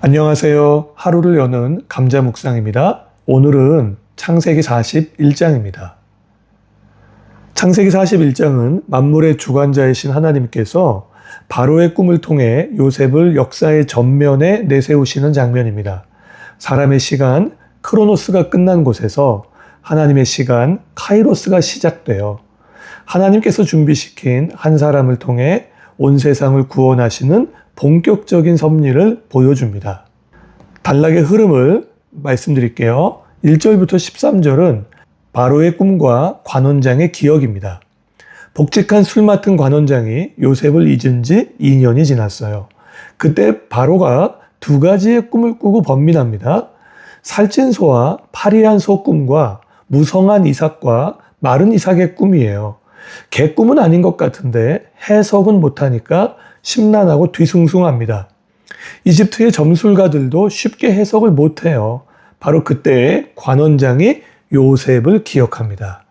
안녕하세요. 하루를 여는 감자 묵상입니다. 오늘은 창세기 41장입니다. 창세기 41장은 만물의 주관자이신 하나님께서 바로의 꿈을 통해 요셉을 역사의 전면에 내세우시는 장면입니다. 사람의 시간 크로노스가 끝난 곳에서 하나님의 시간 카이로스가 시작되어 하나님께서 준비시킨 한 사람을 통해 온 세상을 구원하시는 본격적인 섭리를 보여줍니다. 단락의 흐름을 말씀드릴게요. 1절부터 13절은 바로의 꿈과 관원장의 기억입니다. 복직한 술 맡은 관원장이 요셉을 잊은 지 2년이 지났어요. 그때 바로가 두 가지의 꿈을 꾸고 번민합니다. 살찐 소와 파리한 소 꿈과 무성한 이삭과 마른 이삭의 꿈이에요. 개 꿈은 아닌 것 같은데 해석은 못하니까 심란하고 뒤숭숭합니다. 이집트의 점술가들도 쉽게 해석을 못해요. 바로 그때 관원장이 요셉을 기억합니다.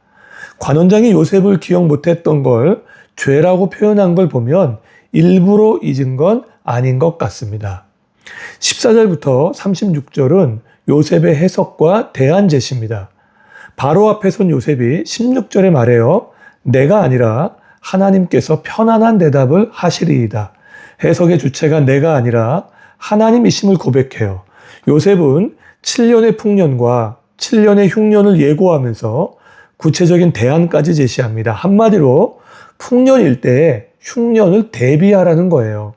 관원장이 요셉을 기억 못했던 걸 죄라고 표현한 걸 보면 일부러 잊은 건 아닌 것 같습니다. 14절부터 36절은 요셉의 해석과 대안 제시입니다. 바로 앞에 선 요셉이 16절에 말해요. 내가 아니라 하나님께서 편안한 대답을 하시리이다. 해석의 주체가 내가 아니라 하나님이심을 고백해요. 요셉은 7년의 풍년과 7년의 흉년을 예고하면서 구체적인 대안까지 제시합니다. 한마디로 풍년일 때 흉년을 대비하라는 거예요.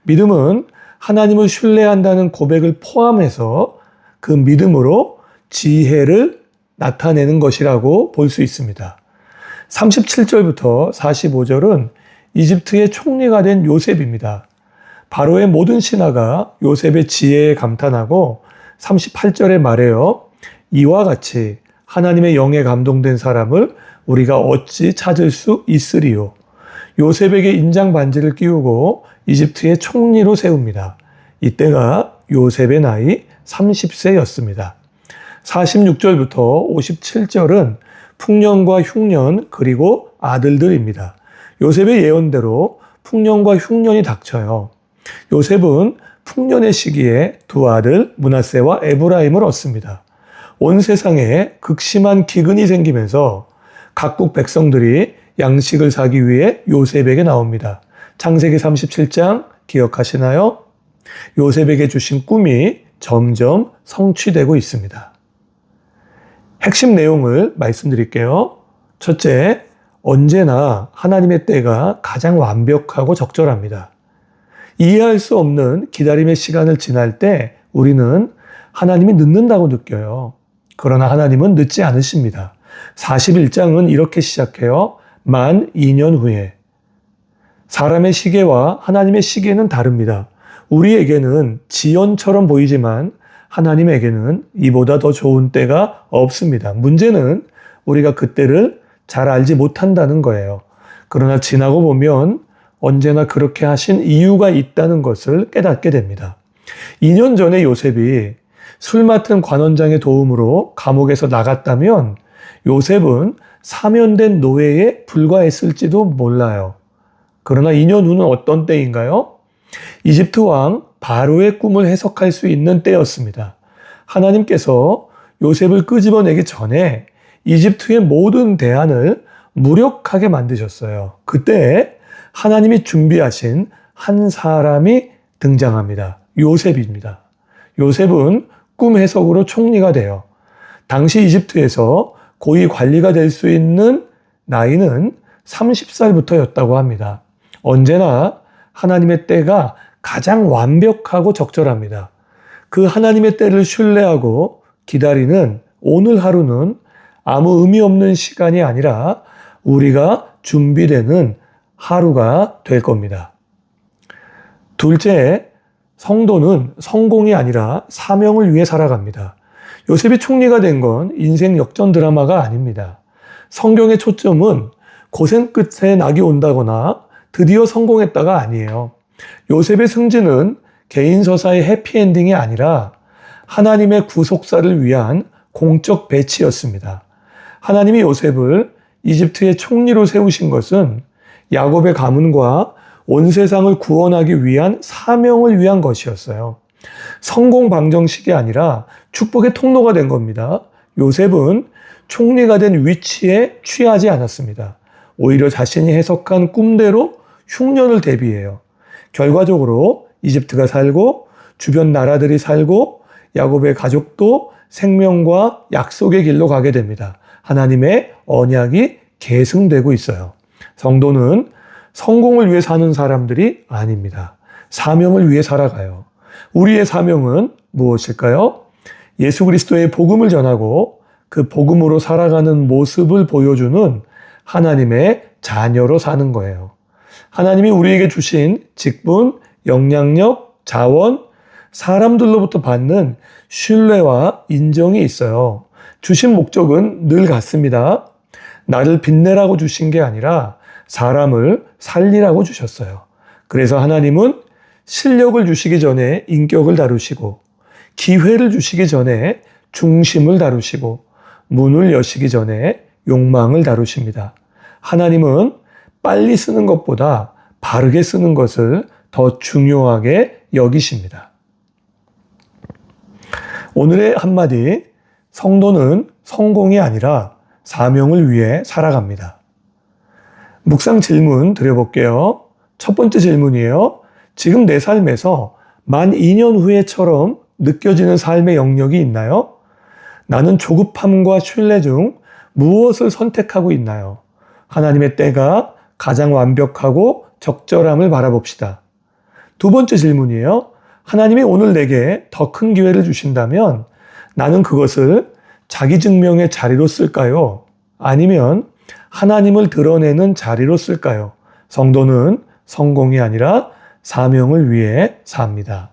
믿음은 하나님을 신뢰한다는 고백을 포함해서 그 믿음으로 지혜를 나타내는 것이라고 볼 수 있습니다. 37절부터 45절은 이집트의 총리가 된 요셉입니다. 바로의 모든 신하가 요셉의 지혜에 감탄하고 38절에 말해요. 이와 같이 하나님의 영에 감동된 사람을 우리가 어찌 찾을 수 있으리요. 요셉에게 인장 반지를 끼우고 이집트의 총리로 세웁니다. 이때가 요셉의 나이 30세였습니다. 46절부터 57절은 풍년과 흉년 그리고 아들들입니다. 요셉의 예언대로 풍년과 흉년이 닥쳐요. 요셉은 풍년의 시기에 두 아들 므낫세와 에브라임을 얻습니다. 온 세상에 극심한 기근이 생기면서 각국 백성들이 양식을 사기 위해 요셉에게 나옵니다. 창세기 37장 기억하시나요? 요셉에게 주신 꿈이 점점 성취되고 있습니다. 핵심 내용을 말씀드릴게요. 첫째, 언제나 하나님의 때가 가장 완벽하고 적절합니다. 이해할 수 없는 기다림의 시간을 지날 때 우리는 하나님이 늦는다고 느껴요. 그러나 하나님은 늦지 않으십니다. 41장은 이렇게 시작해요. 만 2년 후에. 사람의 시계와 하나님의 시계는 다릅니다. 우리에게는 지연처럼 보이지만 하나님에게는 이보다 더 좋은 때가 없습니다. 문제는 우리가 그 때를 잘 알지 못한다는 거예요. 그러나 지나고 보면 언제나 그렇게 하신 이유가 있다는 것을 깨닫게 됩니다. 2년 전에 요셉이 술 맡은 관원장의 도움으로 감옥에서 나갔다면 요셉은 사면된 노예에 불과했을지도 몰라요. 그러나 2년 후는 어떤 때인가요? 이집트 왕 바로의 꿈을 해석할 수 있는 때였습니다. 하나님께서 요셉을 끄집어내기 전에 이집트의 모든 대안을 무력하게 만드셨어요. 그때 하나님이 준비하신 한 사람이 등장합니다. 요셉입니다. 요셉은 꿈 해석으로 총리가 돼요. 당시 이집트에서 고위 관리가 될 수 있는 나이는 30살부터였다고 합니다. 언제나 하나님의 때가 가장 완벽하고 적절합니다. 그 하나님의 때를 신뢰하고 기다리는 오늘 하루는 아무 의미 없는 시간이 아니라 우리가 준비되는 하루가 될 겁니다. 둘째, 성도는 성공이 아니라 사명을 위해 살아갑니다. 요셉이 총리가 된 건 인생 역전 드라마가 아닙니다. 성경의 초점은 고생 끝에 낙이 온다거나 드디어 성공했다가 아니에요. 요셉의 승진은 개인 서사의 해피엔딩이 아니라 하나님의 구속사를 위한 공적 배치였습니다. 하나님이 요셉을 이집트의 총리로 세우신 것은 야곱의 가문과 온 세상을 구원하기 위한 사명을 위한 것이었어요. 성공 방정식이 아니라 축복의 통로가 된 겁니다. 요셉은 총리가 된 위치에 취하지 않았습니다. 오히려 자신이 해석한 꿈대로 흉년을 대비해요. 결과적으로 이집트가 살고 주변 나라들이 살고 야곱의 가족도 생명과 약속의 길로 가게 됩니다. 하나님의 언약이 계승되고 있어요. 성도는 성공을 위해 사는 사람들이 아닙니다. 사명을 위해 살아가요. 우리의 사명은 무엇일까요? 예수 그리스도의 복음을 전하고 그 복음으로 살아가는 모습을 보여주는 하나님의 자녀로 사는 거예요. 하나님이 우리에게 주신 직분, 영향력, 자원, 사람들로부터 받는 신뢰와 인정이 있어요. 주신 목적은 늘 같습니다. 나를 빛내라고 주신 게 아니라 사람을 살리라고 주셨어요. 그래서 하나님은 실력을 주시기 전에 인격을 다루시고, 기회를 주시기 전에 중심을 다루시고, 문을 여시기 전에 욕망을 다루십니다. 하나님은 빨리 쓰는 것보다 바르게 쓰는 것을 더 중요하게 여기십니다. 오늘의 한마디, 성도는 성공이 아니라 사명을 위해 살아갑니다. 묵상 질문 드려볼게요. 첫 번째 질문이에요. 지금 내 삶에서 만 2년 후에처럼 느껴지는 삶의 영역이 있나요? 나는 조급함과 신뢰 중 무엇을 선택하고 있나요? 하나님의 때가 가장 완벽하고 적절함을 바라봅시다. 두 번째 질문이에요. 하나님이 오늘 내게 더 큰 기회를 주신다면 나는 그것을 자기 증명의 자리로 쓸까요? 아니면 하나님을 드러내는 자리로 쓸까요? 성도는 성공이 아니라 사명을 위해 삽니다.